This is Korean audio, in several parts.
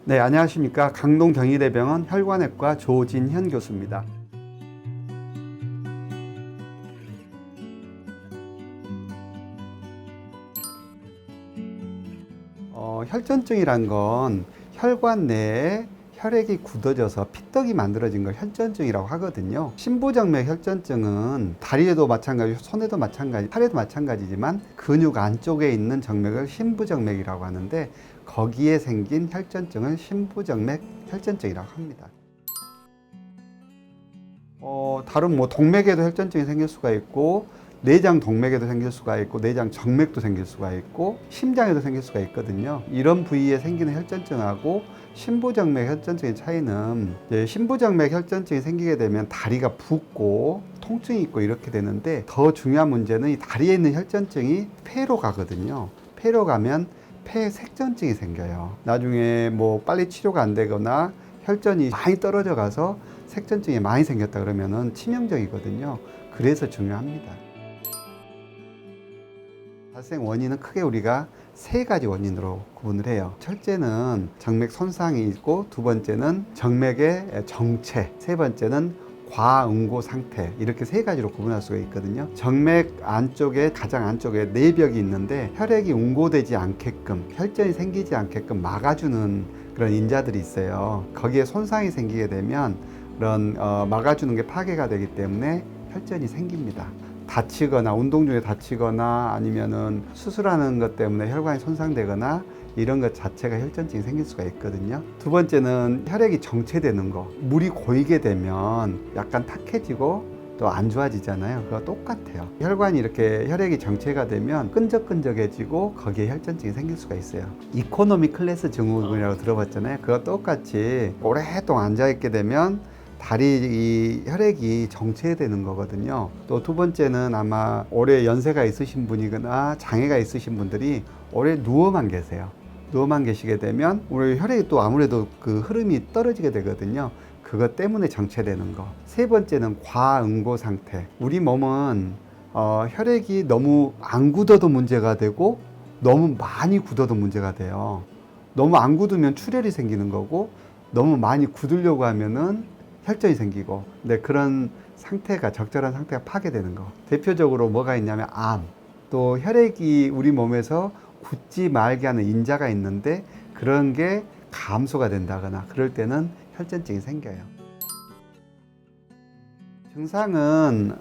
네, 안녕하십니까. 강동경희대병원 혈관외과 조진현 교수입니다. 혈전증이란 건 혈관 내에 혈액이 굳어져서 피떡이 만들어진 걸 혈전증이라고 하거든요. 심부정맥 혈전증은 다리에도 마찬가지고 손에도 마찬가지, 팔에도 마찬가지지만 근육 안쪽에 있는 정맥을 심부정맥이라고 하는데 거기에 생긴 혈전증을 심부정맥 혈전증이라고 합니다. 다른 동맥에도 혈전증이 생길 수가 있고 내장 동맥에도 생길 수가 있고 내장 정맥도 생길 수가 있고 심장에도 생길 수가 있거든요. 이런 부위에 생기는 혈전증하고 심부정맥 혈전증의 차이는 심부정맥 혈전증이 생기게 되면 다리가 붓고 통증이 있고 이렇게 되는데 더 중요한 문제는 이 다리에 있는 혈전증이 폐로 가거든요. 폐로 가면 폐색전증이 생겨요. 나중에 빨리 치료가 안 되거나 혈전이 많이 떨어져 가서 색전증이 많이 생겼다 그러면은 치명적이거든요. 그래서 중요합니다. 발생 원인은 크게 우리가 세 가지 원인으로 구분을 해요. 첫째는 정맥 손상이 있고, 두 번째는 정맥의 정체, 세 번째는 과응고 상태, 이렇게 세 가지로 구분할 수가 있거든요. 정맥 안쪽에, 가장 안쪽에 내벽이 있는데 혈액이 응고되지 않게끔, 혈전이 생기지 않게끔 막아주는 그런 인자들이 있어요. 거기에 손상이 생기게 되면 그런 막아주는 게 파괴가 되기 때문에 혈전이 생깁니다. 다치거나 운동 중에 다치거나 아니면은 수술하는 것 때문에 혈관이 손상되거나 이런 것 자체가 혈전증이 생길 수가 있거든요. 두 번째는 혈액이 정체되는 거. 물이 고이게 되면 약간 탁해지고 또 안 좋아지잖아요. 그거 똑같아요. 혈관이 이렇게 혈액이 정체가 되면 끈적끈적해지고 거기에 혈전증이 생길 수가 있어요. 이코노미 클래스 증후군이라고 들어봤잖아요. 그거 똑같이 오랫동안 앉아있게 되면 다리 혈액이 정체되는 거거든요. 또 두 번째는 아마 오래 연세가 있으신 분이거나 장애가 있으신 분들이 오래 누워만 계세요. 누워만 계시게 되면 우리 혈액이 또 아무래도 그 흐름이 떨어지게 되거든요. 그것 때문에 정체되는 거. 세 번째는 과응고 상태. 우리 몸은 혈액이 너무 안 굳어도 문제가 되고 너무 많이 굳어도 문제가 돼요. 너무 안 굳으면 출혈이 생기는 거고 너무 많이 굳으려고 하면은 혈전이 생기고, 근데 그런 상태가, 적절한 상태가 파괴되는 거. 대표적으로 뭐가 있냐면 암, 또 혈액이 우리 몸에서 굳지 말게 하는 인자가 있는데 그런 게 감소가 된다거나 그럴 때는 혈전증이 생겨요. 증상은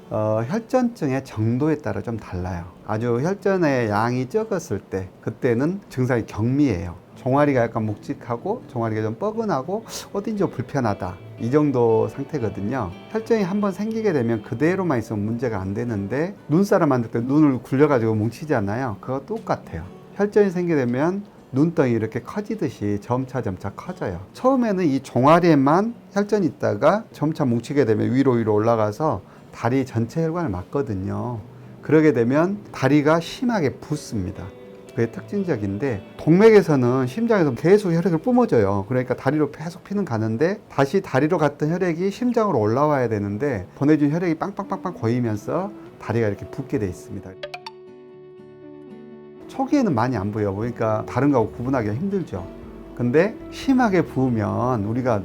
혈전증의 정도에 따라 좀 달라요. 아주 혈전의 양이 적었을 때 그때는 증상이 경미해요. 종아리가 약간 묵직하고 종아리가 좀 뻐근하고 어딘지 좀 불편하다, 이 정도 상태거든요. 혈전이 한번 생기게 되면 그대로만 있으면 문제가 안 되는데 눈사람 만들 때 눈을 굴려가지고 뭉치잖아요. 그거 똑같아요. 혈전이 생기게 되면 눈덩이 이렇게 커지듯이 점차 커져요. 처음에는 이 종아리에만 혈전이 있다가 점차 뭉치게 되면 위로 올라가서 다리 전체 혈관을 막거든요. 그러게 되면 다리가 심하게 붓습니다. 그게 특징적인데, 동맥에서는 심장에서 계속 혈액을 뿜어줘요. 그러니까 다리로 계속 피는 가는데 다시 다리로 갔던 혈액이 심장으로 올라와야 되는데 보내준 혈액이 빵빵빵빵 고이면서 다리가 이렇게 붓게 돼 있습니다. 초기에는 많이 안 보여. 그러니까 다른 거하고 구분하기가 힘들죠. 근데 심하게 부으면 우리가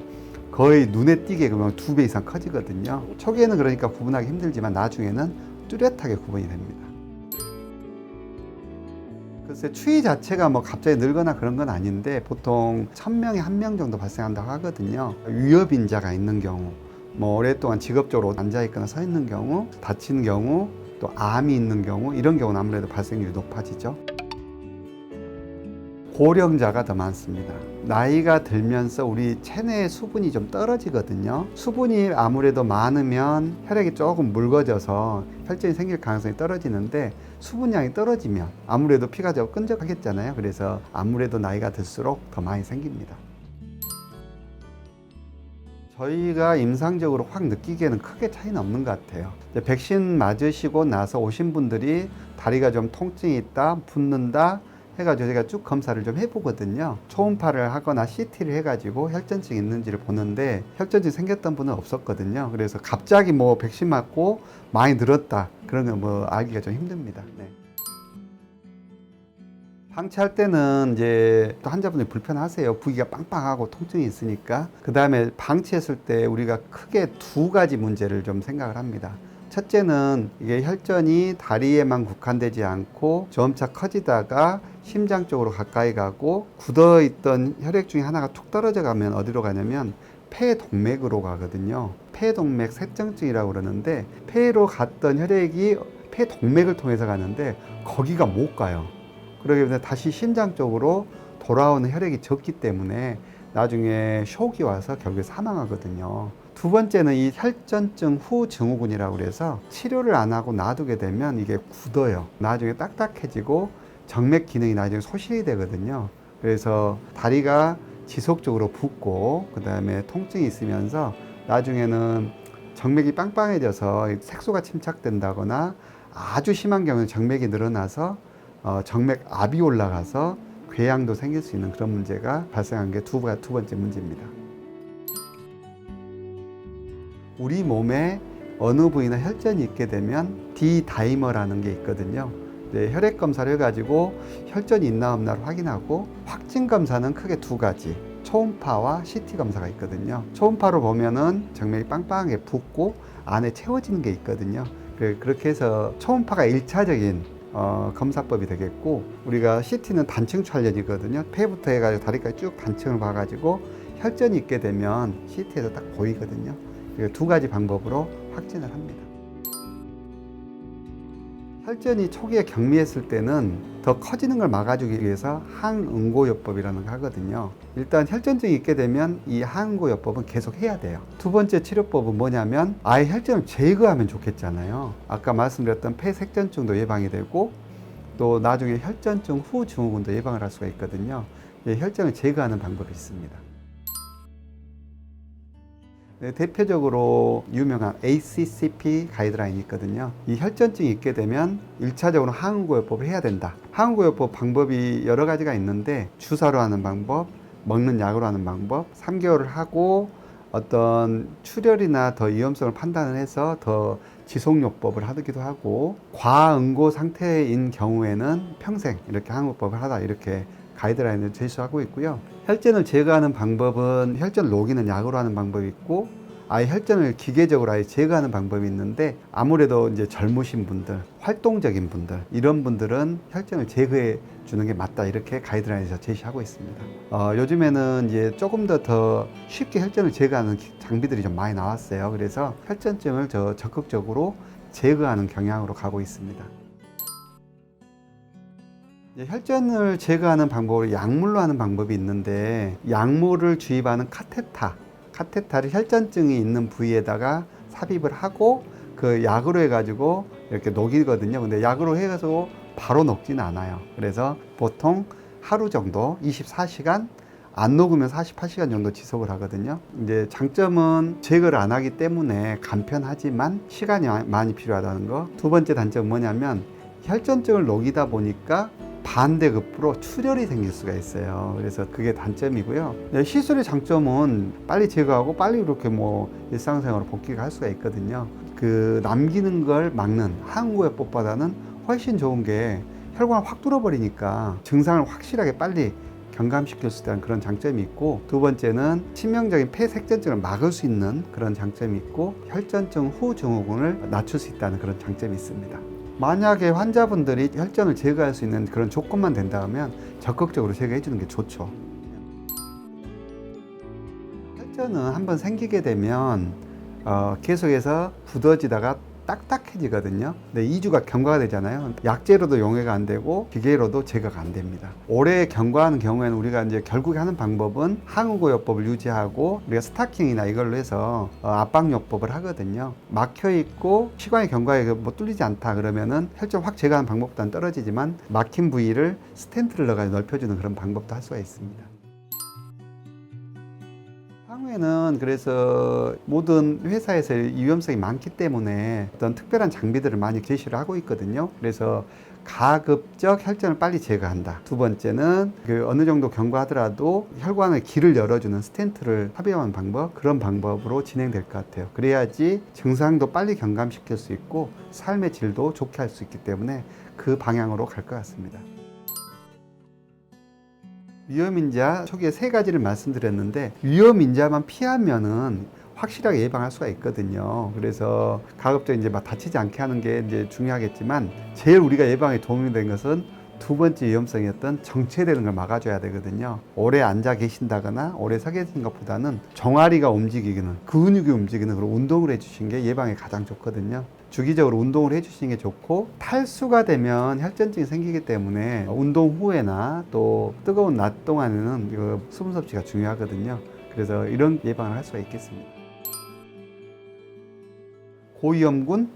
거의 눈에 띄게 그러면 2배 이상 커지거든요. 초기에는 그러니까 구분하기 힘들지만 나중에는 뚜렷하게 구분이 됩니다. 글쎄, 추위 자체가 갑자기 늘거나 그런 건 아닌데 보통 1000명에 1명 정도 발생한다고 하거든요. 위협인자가 있는 경우, 오랫동안 직업적으로 앉아있거나 서 있는 경우, 다친 경우, 또 암이 있는 경우, 이런 경우는 아무래도 발생률이 높아지죠. 고령자가 더 많습니다. 나이가 들면서 우리 체내의 수분이 좀 떨어지거든요. 수분이 아무래도 많으면 혈액이 조금 묽어져서 혈전이 생길 가능성이 떨어지는데, 수분량이 떨어지면 아무래도 피가 좀 끈적하겠잖아요. 그래서 아무래도 나이가 들수록 더 많이 생깁니다. 저희가 임상적으로 확 느끼기에는 크게 차이는 없는 것 같아요. 백신 맞으시고 나서 오신 분들이 다리가 좀 통증이 있다, 붓는다 해가지고 제가 쭉 검사를 좀 해보거든요. 초음파를 하거나 CT를 해가지고 혈전증이 있는지를 보는데 혈전증이 생겼던 분은 없었거든요. 그래서 갑자기 백신 맞고 많이 늘었다, 그런 건 알기가 좀 힘듭니다. 네. 방치할 때는 이제 또 환자분들이 불편하세요. 부위가 빵빵하고 통증이 있으니까. 그 다음에 방치했을 때 우리가 크게 두 가지 문제를 좀 생각을 합니다. 첫째는 이게 혈전이 다리에만 국한되지 않고 점차 커지다가 심장 쪽으로 가까이 가고 굳어있던 혈액 중에 하나가 툭 떨어져 가면 어디로 가냐면 폐동맥으로 가거든요. 폐동맥 쇄정증이라고 그러는데 폐로 갔던 혈액이 폐동맥을 통해서 가는데 거기가 못 가요. 그러기 때문에 다시 심장 쪽으로 돌아오는 혈액이 적기 때문에 나중에 쇼크가 와서 결국에 사망하거든요. 두 번째는 이 혈전증 후 증후군이라고 그래서 치료를 안 하고 놔두게 되면 이게 굳어요. 나중에 딱딱해지고 정맥 기능이 나중에 소실이 되거든요. 그래서 다리가 지속적으로 붓고 그 다음에 통증이 있으면서 나중에는 정맥이 빵빵해져서 색소가 침착된다거나 아주 심한 경우는 정맥이 늘어나서 정맥압이 올라가서 궤양도 생길 수 있는 그런 문제가 발생한 게 두 번째 문제입니다. 우리 몸에 어느 부위나 혈전이 있게 되면 D-다이머라는 게 있거든요. 혈액 검사를 해가지고 혈전이 있나 없나를 확인하고 확진 검사는 크게 두 가지 초음파와 CT 검사가 있거든요. 초음파로 보면은 정맥이 빵빵하게 붓고 안에 채워지는 게 있거든요. 그렇게 해서 초음파가 1차적인 검사법이 되겠고 우리가 CT는 단층 촬영이거든요. 폐부터 해가지고 다리까지 쭉 단층을 봐가지고 혈전이 있게 되면 CT에서 딱 보이거든요. 두 가지 방법으로 확진을 합니다. 혈전이 초기에 경미했을 때는 더 커지는 걸 막아주기 위해서 항응고요법이라는 걸 하거든요. 일단 혈전증이 있게 되면 이 항응고요법은 계속 해야 돼요. 두 번째 치료법은 뭐냐면 아예 혈전을 제거하면 좋겠잖아요. 아까 말씀드렸던 폐색전증도 예방이 되고 또 나중에 혈전증 후 증후군도 예방을 할 수가 있거든요. 혈전을 제거하는 방법이 있습니다. 대표적으로 유명한 ACCP 가이드라인이 있거든요. 이 혈전증이 있게 되면 1차적으로 항응고요법을 해야 된다. 항응고요법 방법이 여러 가지가 있는데 주사로 하는 방법, 먹는 약으로 하는 방법, 3개월을 하고 어떤 출혈이나 더 위험성을 판단을 해서 더 지속요법을 하기도 하고 과응고 상태인 경우에는 평생 이렇게 항응고요법을 하다 이렇게 가이드라인을 제시하고 있고요. 혈전을 제거하는 방법은 혈전을 녹이는 약으로 하는 방법이 있고 아예 혈전을 기계적으로 아예 제거하는 방법이 있는데 아무래도 이제 젊으신 분들, 활동적인 분들 이런 분들은 혈전을 제거해 주는 게 맞다 이렇게 가이드라인에서 제시하고 있습니다. 요즘에는 이제 조금 더 쉽게 혈전을 제거하는 장비들이 좀 많이 나왔어요. 그래서 혈전증을 적극적으로 제거하는 경향으로 가고 있습니다. 혈전을 제거하는 방법으로 약물로 하는 방법이 있는데 약물을 주입하는 카테타를 혈전증이 있는 부위에다가 삽입을 하고 그 약으로 해가지고 이렇게 녹이거든요. 근데 약으로 해서 바로 녹지는 않아요. 그래서 보통 하루 정도 24시간 안 녹으면 48시간 정도 지속을 하거든요. 이제 장점은 제거를 안 하기 때문에 간편하지만 시간이 많이 필요하다는 거. 두 번째 단점은 뭐냐면 혈전증을 녹이다 보니까 반대급부로 출혈이 생길 수가 있어요. 그래서 그게 단점이고요. 시술의 장점은 빨리 제거하고 빨리 이렇게 일상생활로 복귀를 할 수가 있거든요. 그 남기는 걸 막는 항응고요법보다는 훨씬 좋은 게 혈관을 확 뚫어버리니까 증상을 확실하게 빨리 경감시킬 수 있다는 그런 장점이 있고 두 번째는 치명적인 폐색전증을 막을 수 있는 그런 장점이 있고 혈전증 후 증후군을 낮출 수 있다는 그런 장점이 있습니다. 만약에 환자분들이 혈전을 제거할 수 있는 그런 조건만 된다면 적극적으로 제거해 주는 게 좋죠. 혈전은 한번 생기게 되면 계속해서 굳어지다가 딱딱해지거든요. 근데 2주가 경과가 되잖아요. 약제로도 용해가 안 되고 기계로도 제거가 안 됩니다. 오래 경과하는 경우에는 우리가 이제 결국에 하는 방법은 항응고요법을 유지하고 우리가 스타킹이나 이걸로 해서 압박요법을 하거든요. 막혀 있고 시간이 경과에 뚫리지 않다 그러면은 혈전 확 제거하는 방법보다는 떨어지지만 막힌 부위를 스텐트를 넣어가지고 넓혀주는 그런 방법도 할 수가 있습니다. 향후에는 그래서 모든 회사에서 위험성이 많기 때문에 어떤 특별한 장비들을 많이 제시를 하고 있거든요. 그래서 가급적 혈전을 빨리 제거한다. 두 번째는 어느 정도 경과하더라도 혈관의 길을 열어주는 스텐트를 삽입하는 방법, 그런 방법으로 진행될 것 같아요. 그래야지 증상도 빨리 경감시킬 수 있고 삶의 질도 좋게 할 수 있기 때문에 그 방향으로 갈 것 같습니다. 위험인자 초기에 세 가지를 말씀드렸는데 위험인자만 피하면은 확실하게 예방할 수가 있거든요. 그래서 가급적 이제 막 다치지 않게 하는 게 이제 중요하겠지만 제일 우리가 예방에 도움이 되는 것은 두 번째 위험성이었던 정체되는 걸 막아줘야 되거든요. 오래 앉아 계신다거나 오래 서 계신 것보다는 종아리가 움직이기는 근육이 움직이는 그런 운동을 해주신 게 예방에 가장 좋거든요. 주기적으로 운동을 해주시는 게 좋고 탈수가 되면 혈전증이 생기기 때문에 운동 후에나 또 뜨거운 낮 동안에는 이거 수분 섭취가 중요하거든요. 그래서 이런 예방을 할 수가 있겠습니다. 고위험군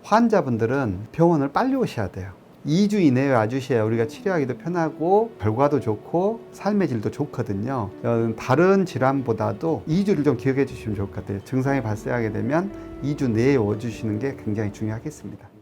환자분들은 병원을 빨리 오셔야 돼요. 2주 이내에 와주셔야 우리가 치료하기도 편하고 결과도 좋고 삶의 질도 좋거든요. 다른 질환보다도 2주를 좀 기억해 주시면 좋을 것 같아요. 증상이 발생하게 되면 2주 내에 와주시는 게 굉장히 중요하겠습니다.